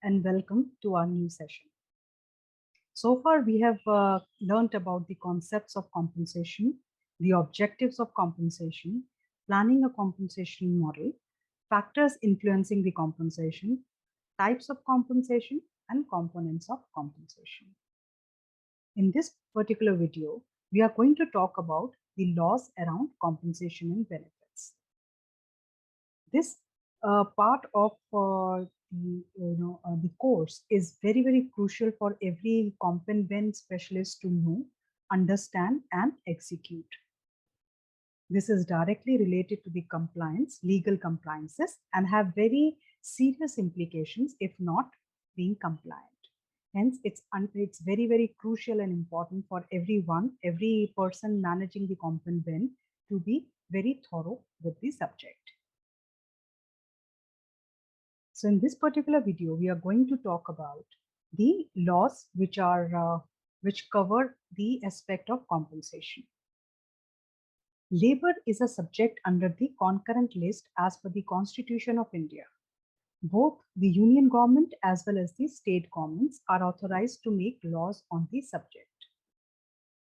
and welcome to our new session. So far, we have learned about the concepts of compensation, the objectives of compensation, planning a compensation model, factors influencing the compensation, types of compensation, and components of compensation. In this particular video, we are going to talk about the laws around compensation and benefits. This part of the course is very crucial for every comp and ben specialist to know, understand, and execute. This is directly related to the compliance, legal compliances, and have very serious implications if not being compliant. Hence, it's very crucial and important for everyone, every person managing the comp and ben to be very thorough with the subject. So in this particular video, we are going to talk about the laws which cover the aspect of compensation. Labor is a subject under the concurrent list as per the Constitution of India. Both the union government as well as the state governments are authorized to make laws on the subject.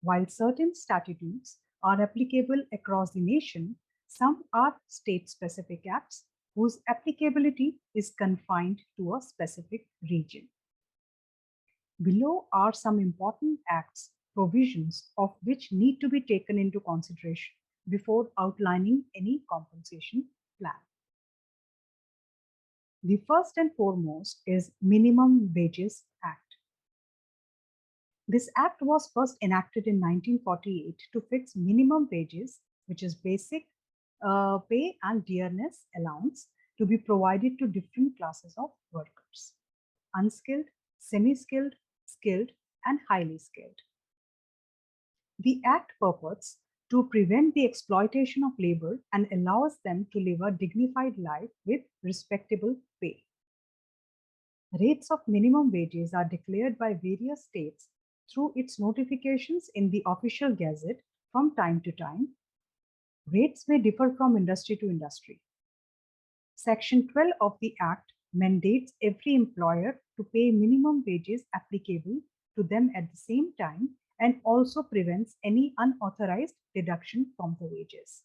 While certain statutes are applicable across the nation, some are state-specific acts whose applicability is confined to a specific region. Below are some important acts, provisions of which need to be taken into consideration before outlining any compensation plan. The first and foremost is Minimum Wages Act. This act was first enacted in 1948 to fix minimum wages, which is basic pay and dearness allowance, to be provided to different classes of workers: unskilled, semi-skilled, skilled, and highly skilled. The act purports to prevent the exploitation of labor and allows them to live a dignified life with respectable pay. Rates of minimum wages are declared by various states through its notifications in the official gazette from time to time. Rates may differ from industry to industry. Section 12 of the Act mandates every employer to pay minimum wages applicable to them at the same time and also prevents any unauthorized deduction from the wages.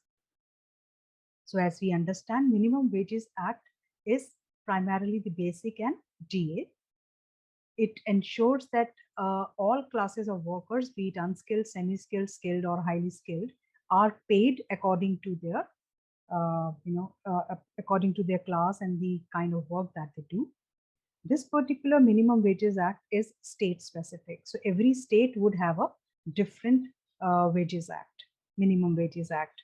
So as we understand, Minimum Wages Act is primarily the basic and DA. It ensures that all classes of workers, be it unskilled, semi-skilled, skilled, or highly skilled, are paid according to their according to their class and the kind of work that they do. This particular Minimum Wages Act is state specific. So every state would have a different Minimum Wages Act.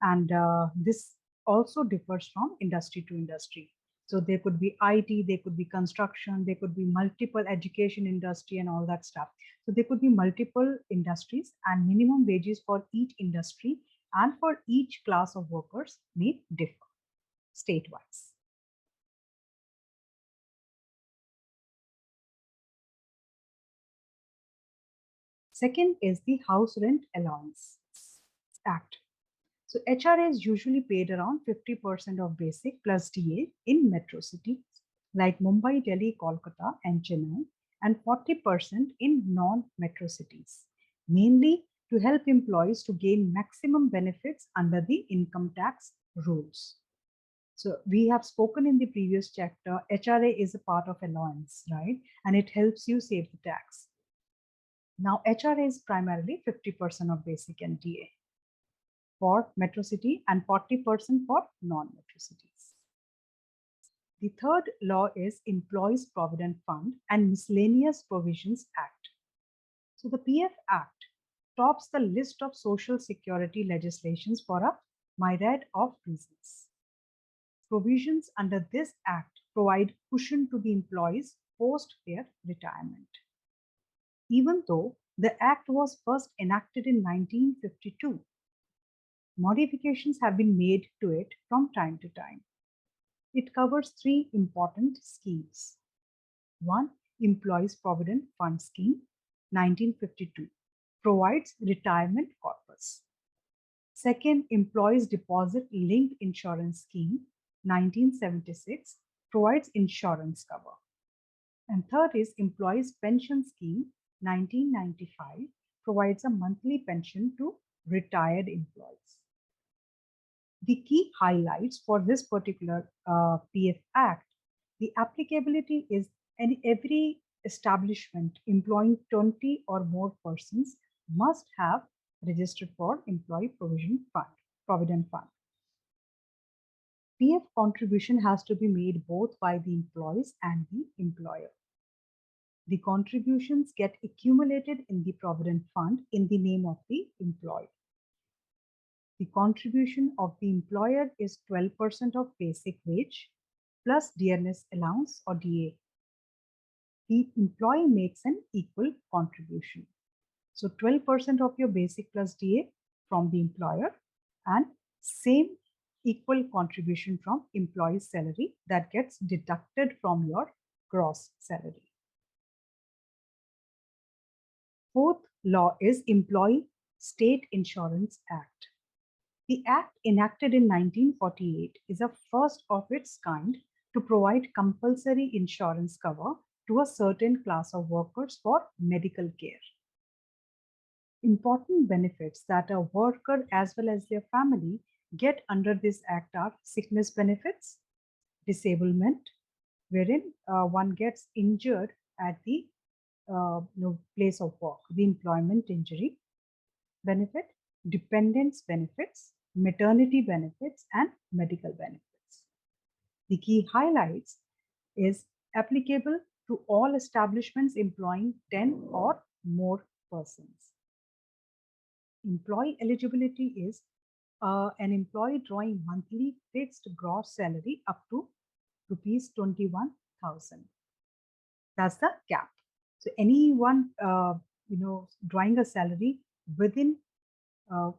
And this also differs from industry to industry. So there could be IT, there could be construction, there could be multiple education industry and all that stuff. So there could be multiple industries, and minimum wages for each industry and for each class of workers may differ state-wise. Second is the House Rent Allowance Act. So HRA is usually paid around 50% of basic plus DA in metro cities like Mumbai, Delhi, Kolkata, and Chennai, and 40% in non-metro cities, mainly to help employees to gain maximum benefits under the income tax rules. So we have spoken in the previous chapter, HRA is a part of allowance, right? And it helps you save the tax. Now HRA is primarily 50% of basic and DA for metro city and 40% for non-metro cities. The third law is Employees Provident Fund and Miscellaneous Provisions Act. So the PF Act tops the list of social security legislations for a myriad of reasons. Provisions under this act provide cushion to the employees post their retirement. Even though the act was first enacted in 1952, modifications have been made to it from time to time. It covers three important schemes. One, Employees Provident Fund Scheme, 1952, provides retirement corpus. Second, Employees Deposit Linked Insurance Scheme, 1976, provides insurance cover. And third is Employees Pension Scheme 1995 provides a monthly pension to retired employees. The key highlights for this particular PF Act, the applicability is every establishment employing 20 or more persons must have registered for Employee Provident Fund. PF contribution has to be made both by the employees and the employer. The contributions get accumulated in the Provident Fund in the name of the employee. The contribution of the employer is 12% of basic wage plus dearness allowance or DA. The employee makes an equal contribution. So 12% of your basic plus DA from the employer and same equal contribution from employee's salary that gets deducted from your gross salary. Fourth law is Employee State Insurance Act. The act enacted in 1948 is a first of its kind to provide compulsory insurance cover to a certain class of workers for medical care. Important benefits that a worker as well as their family get under this act are sickness benefits, disablement, wherein one gets injured at the place of work, the employment injury benefit, dependence benefits, maternity benefits, and medical benefits. The key highlights is applicable to all establishments employing 10 or more persons. Employee eligibility is an employee drawing monthly fixed gross salary up to rupees 21,000. That's the cap. So anyone drawing a salary within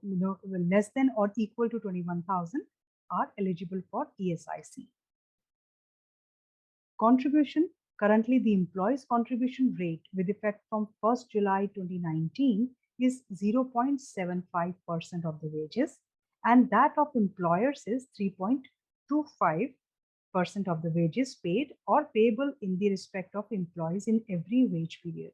less than or equal to 21,000 are eligible for ESIC. Contribution, currently the employee's contribution rate with effect from 1st July 2019 is 0.75% of the wages, and that of employers is 3.25% of the wages paid or payable in the respect of employees in every wage period.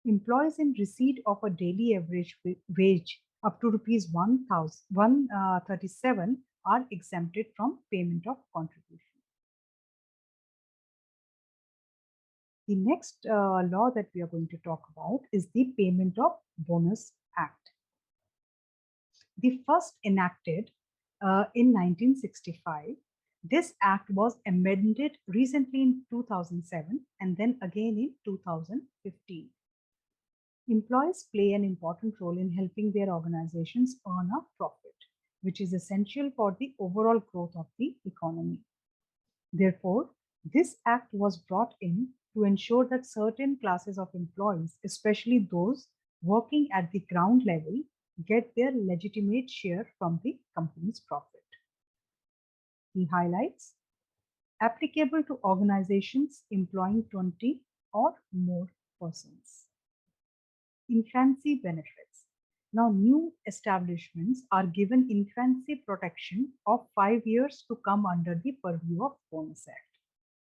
Employees in receipt of a daily average wage up to rupees 1,137 are exempted from payment of contribution. The next law that we are going to talk about is the Payment of Bonus Act. The first enacted in 1965. This act was amended recently in 2007 and then again in 2015. Employees play an important role in helping their organizations earn a profit, which is essential for the overall growth of the economy. Therefore, this act was brought in to ensure that certain classes of employees, especially those working at the ground level, get their legitimate share from the company's profit. The highlights: applicable to organizations employing 20 or more persons. Infancy benefits. Now, new establishments are given infancy protection of 5 years to come under the purview of Bonus Act,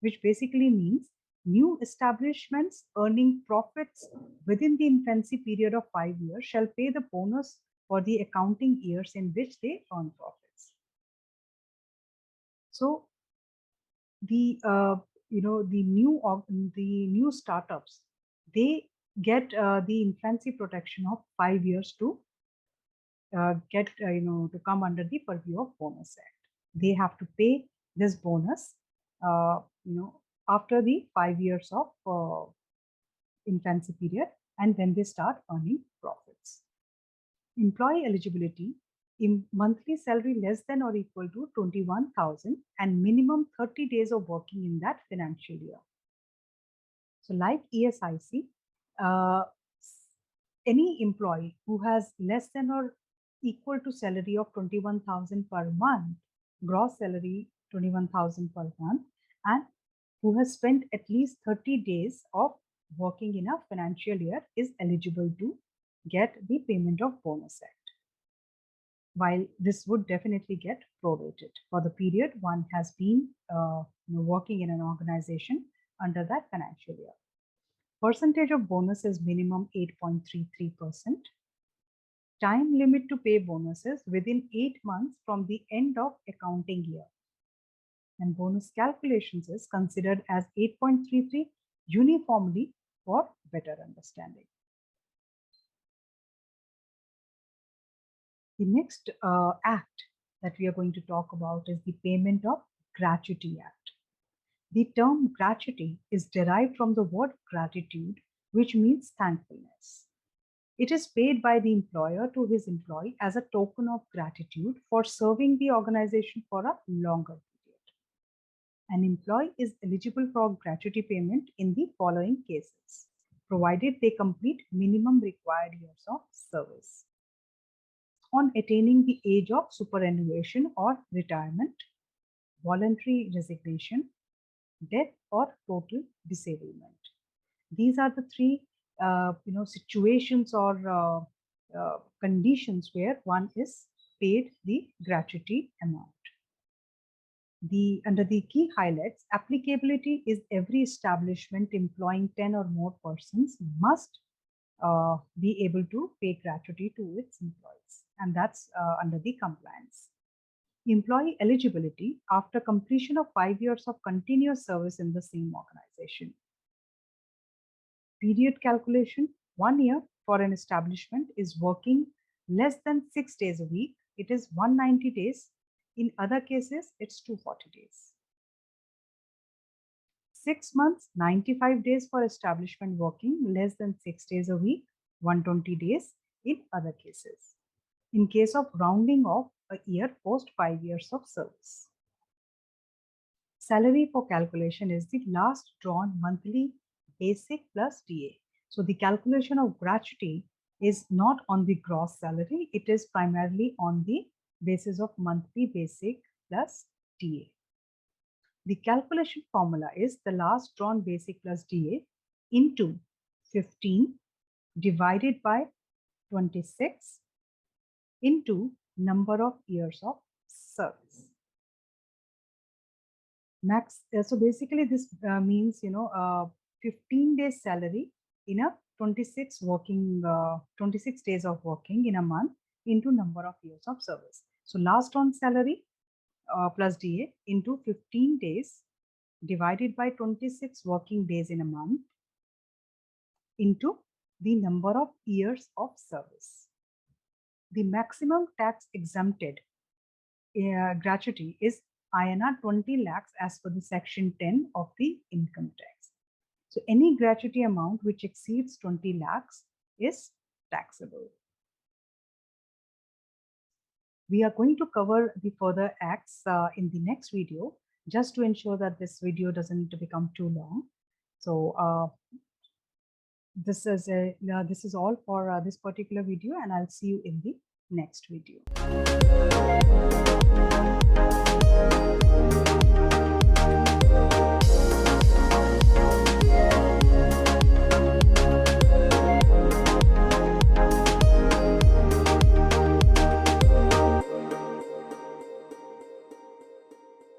which basically means new establishments earning profits within the infancy period of 5 years shall pay the bonus for the accounting years in which they earn profits. So the new startups, they get the infancy protection of 5 years to to come under the purview of Bonus Act. They have to pay this bonus after the 5 years of infancy period, and then they start earning profits. Employee eligibility: in monthly salary less than or equal to 21,000 and minimum 30 days of working in that financial year. So like ESIC, any employee who has less than or equal to salary of 21,000 per month, gross salary 21,000 per month, and who has spent at least 30 days of working in a financial year is eligible to get the Payment of Bonus Act. while this would definitely get prorated for the period one has been working in an organization under that financial year. Percentage of bonus is minimum 8.33%. Time limit to pay bonuses within 8 months from the end of accounting year. And bonus calculations is considered as 8.33 uniformly for better understanding. The next act that we are going to talk about is the Payment of Gratuity Act. The term gratuity is derived from the word gratitude, which means thankfulness. It is paid by the employer to his employee as a token of gratitude for serving the organization for a longer period. An employee is eligible for gratuity payment in the following cases, provided they complete minimum required years of service: on attaining the age of superannuation or retirement, voluntary resignation, death or total disablement. These are the three situations or conditions where one is paid the gratuity amount. Under the key highlights, applicability is every establishment employing 10 or more persons must be able to pay gratuity to its employees, and that's under the compliance. Employee eligibility after completion of 5 years of continuous service in the same organization. Period calculation: 1 year for an establishment is working less than 6 days a week, it is 190 days. In other cases, it's 240 days. 6 months, 95 days for establishment working less than 6 days a week, 120 days in other cases. In case of rounding off a year post 5 years of service. Salary for calculation is the last drawn monthly basic plus DA. So the calculation of gratuity is not on the gross salary, it is primarily on the basis of monthly basic plus DA. The calculation formula is the last drawn basic plus DA into 15 divided by 26 into number of years of service. So basically this means 15 days salary in a 26 days of working in a month into number of years of service. So last on salary plus DA into 15 days divided by 26 working days in a month into the number of years of service. The maximum tax exempted gratuity is INR 20 lakhs as per the section 10 of the income tax. So any gratuity amount which exceeds 20 lakhs is taxable. We are going to cover the further acts in the next video, just to ensure that this video doesn't become too long. So this is all for this particular video, and I'll see you in the next video.